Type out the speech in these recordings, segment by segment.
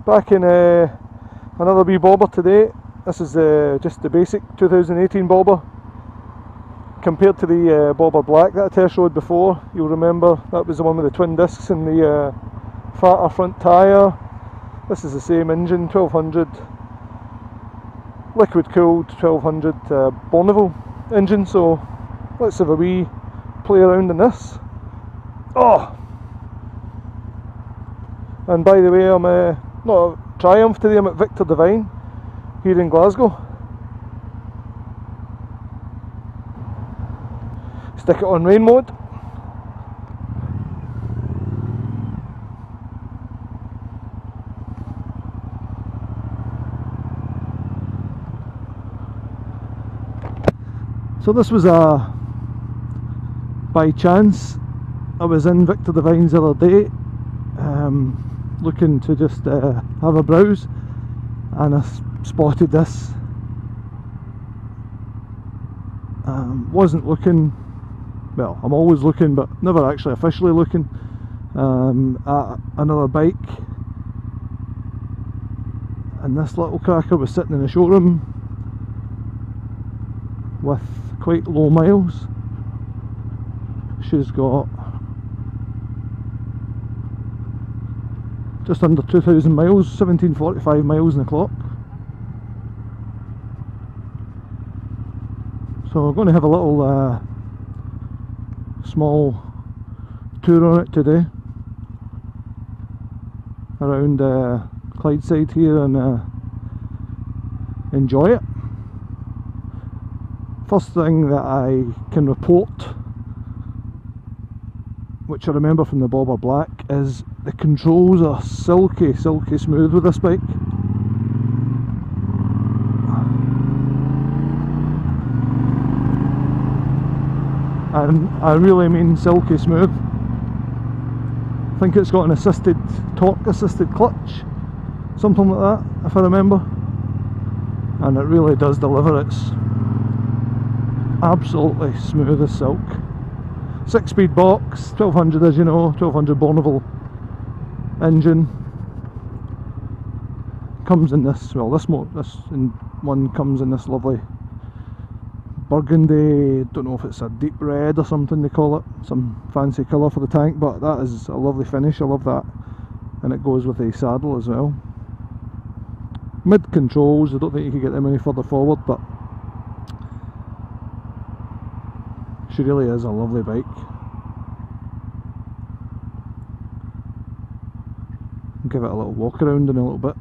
back in another wee bobber today. This is just the basic 2018 bobber compared to the bobber black that I test rode before. You'll remember that was the one with the twin discs and the fatter front tyre. This is the same engine, 1200 liquid cooled 1200 Bonneville engine, so let's have a wee play around in this. Oh! And by the way, I'm not at Triumph today, I'm at Victor Divine here in Glasgow. Stick it on rain mode. So this was by chance. I was in Victor Divine's the other day, looking to just have a browse, and I spotted this. Wasn't looking, well, I'm always looking, but never actually officially looking at another bike, and this little cracker was sitting in the showroom with quite low miles. She's got just under 2,000 miles, 1745 miles on the clock. So we're going to have a little small tour on it today around Clydeside here and enjoy it. First thing that I can report, which I remember from the bobber black, is the controls are silky smooth with this bike. And I really mean silky smooth. I think it's got an torque assisted clutch, something like that, if I remember, and it really does deliver. It's absolutely smooth as silk. 6-speed box, 1200 as you know, 1200 Bonneville engine. Comes in this, well, this one comes in this lovely burgundy, don't know if it's a deep red or something they call it, some fancy colour for the tank, but that is a lovely finish, I love that. And it goes with the saddle as well. Mid controls, I don't think you can get them any further forward, but she really is a lovely bike. I'll give it a little walk around in a little bit.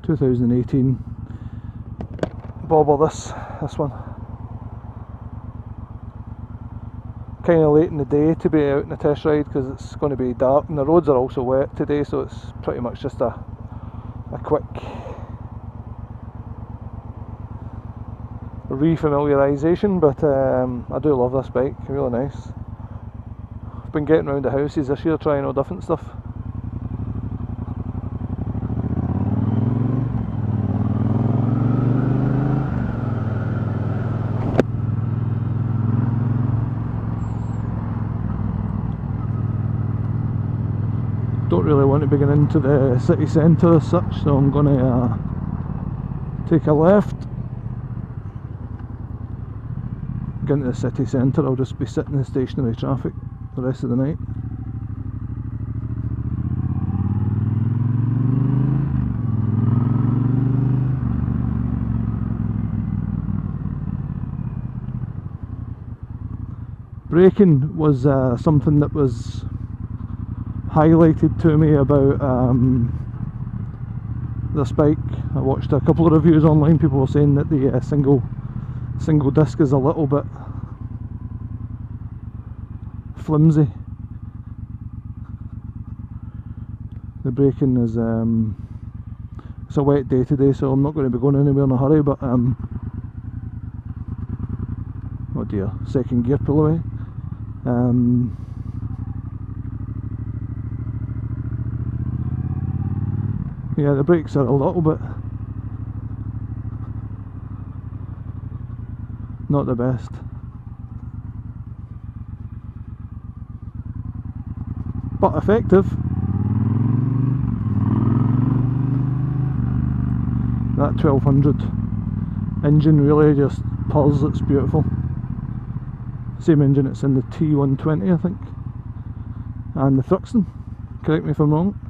(2018) bobber this one. Kind of late in the day to be out in a test ride because it's going to be dark and the roads are also wet today, so it's pretty much just a quick re-familiarisation, but I do love this bike, really nice. I've been getting around the houses this year trying all different stuff. Don't really want to be getting into the city centre as such, so I'm going to take a left. Get into the city centre, I'll just be sitting in stationary traffic the rest of the night. Braking was something that was highlighted to me about this bike. I watched a couple of reviews online, people were saying that the single disc is a little bit flimsy. The braking is it's a wet day today, so I'm not going to be going anywhere in a hurry, but oh dear, second gear pull away. Yeah, the brakes are a little bit not the best. but effective. That 1200 engine really just pulls, it's beautiful. Same engine it's in the T120 I think, and the Thruxton, correct me if I'm wrong.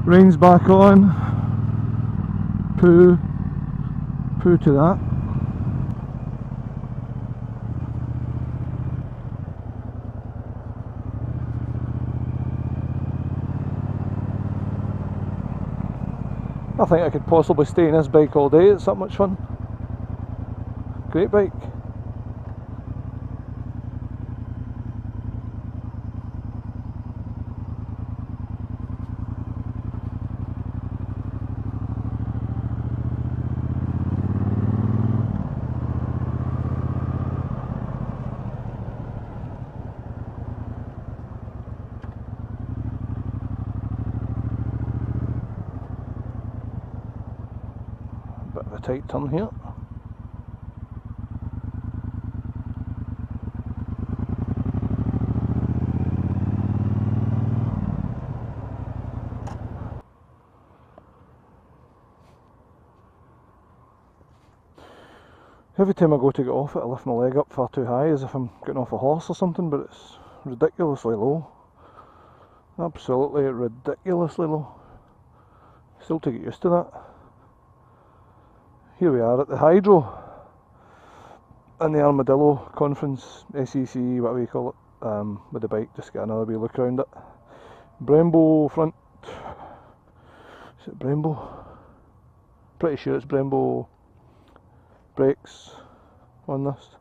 Rain's back on. Poo to that. I think I could possibly stay in this bike all day, it's that much fun. Great bike. Bit of a tight turn here. Every time I go to get off it, I lift my leg up far too high, as if I'm getting off a horse or something, but it's ridiculously low. Absolutely ridiculously low. Still to get used to that. Here we are at the Hydro and the Armadillo Conference, SEC, whatever you call it, with the bike. Just get another wee look around it. Brembo front. Is it Brembo? Pretty sure it's Brembo brakes on this.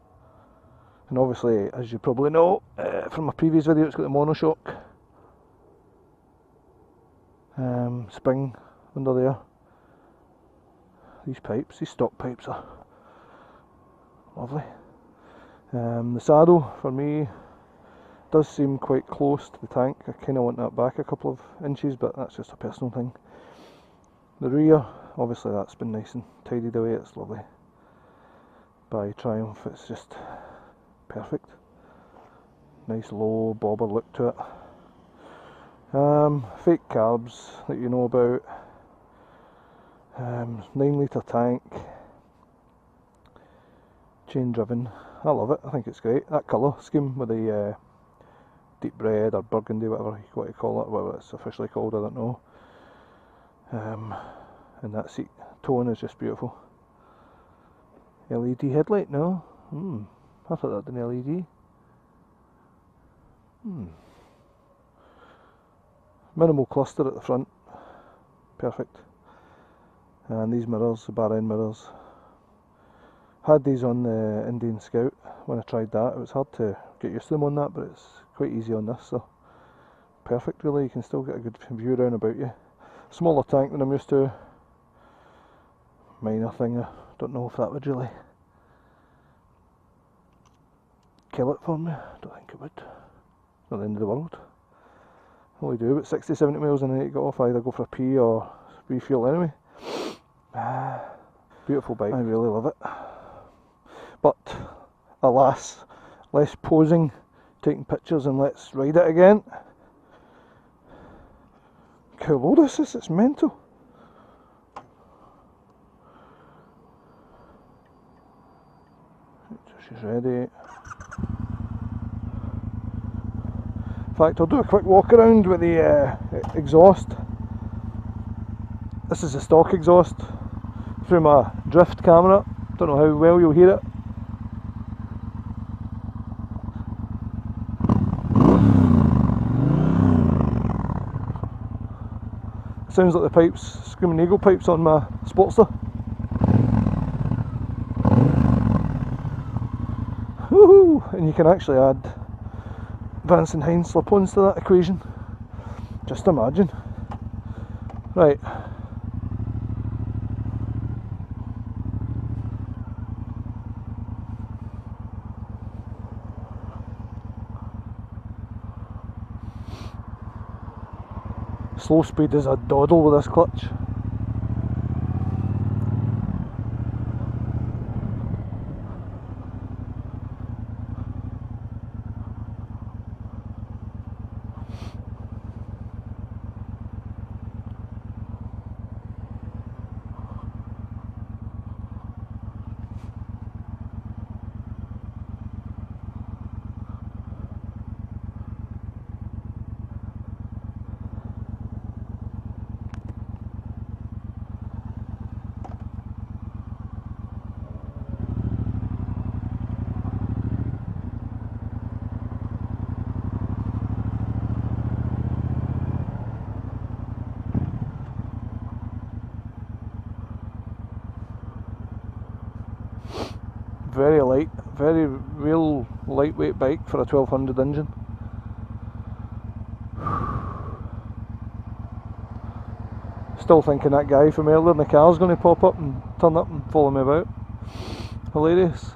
And obviously, as you probably know from my previous video, it's got the monoshock spring under there. These pipes, these stock pipes are lovely. The saddle for me does seem quite close to the tank. I kind of want that back a couple of inches, but that's just a personal thing. The rear, obviously that's been nice and tidied away, it's lovely. By Triumph, it's just perfect. Nice low bobber look to it. Fake carbs that you know about. 9 litre tank, chain driven. I love it, I think it's great. That colour scheme with the deep red or burgundy, whatever you want to call it, whatever it's officially called, I don't know. And that seat tone is just beautiful. LED headlight, no? I thought that was an LED. Minimal cluster at the front, perfect. And these mirrors, the bar end mirrors, had these on the Indian Scout when I tried that. It was hard to get used to them on that, but it's quite easy on this, so perfect really. You can still get a good view around about you. Smaller tank than I'm used to. Minor thing, I don't know if that would really kill it for me. I don't think it would. Not the end of the world. Only do about 60-70 miles and I need to get off, either go for a pee or refuel anyway. Beautiful bike, I really love it. But alas, less posing, taking pictures, and let's ride it again. Look how low this is, it's mental. She's ready. In fact, I'll do a quick walk around with the exhaust. This is the stock exhaust through my drift camera. Don't know how well you'll hear it. Sounds like the pipes, Screaming Eagle pipes on my Sportster. Woohoo! And you can actually add Vance and Hines slip-ons to that equation. Just imagine. Right. Slow speed is a doddle with this clutch. Very light, very real lightweight bike for a 1200 engine. Still thinking that guy from earlier in the car's going to pop up and turn up and follow me about. Hilarious.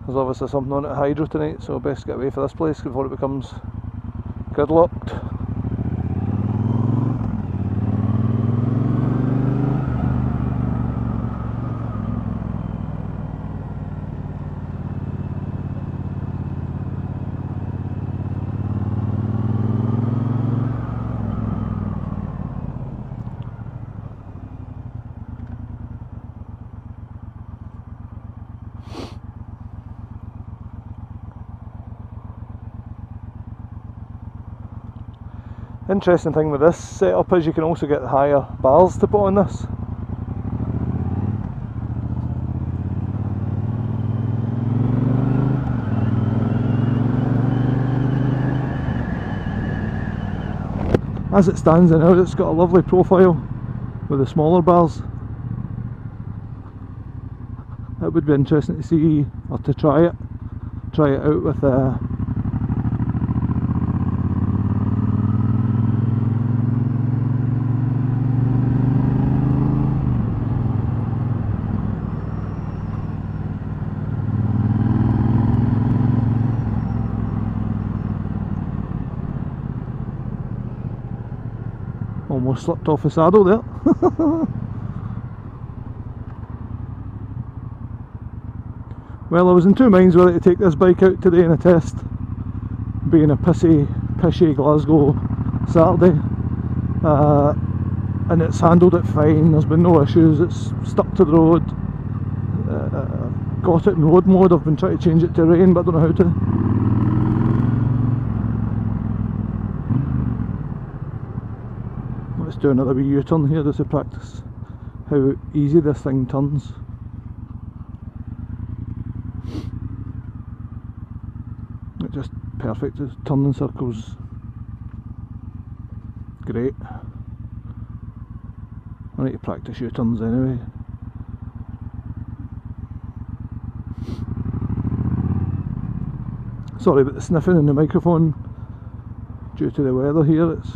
There's obviously something on at Hydro tonight, so best get away for this place before it becomes gridlocked. Interesting thing with this setup is you can also get higher bars to put on this. As it stands now, it's got a lovely profile with the smaller bars. It would be interesting to see, or to try it out with almost slipped off the saddle there. Well, I was in two minds whether to take this bike out today in a test, being a pishy Glasgow Saturday, and it's handled it fine, there's been no issues, it's stuck to the road, got it in road mode. I've been trying to change it to rain but I don't know how to. Let's do another wee U-turn here just to practice how easy this thing turns. It's just perfect, just turning circles. Great. I need to practice U-turns anyway. Sorry about the sniffing in the microphone due to the weather here. It's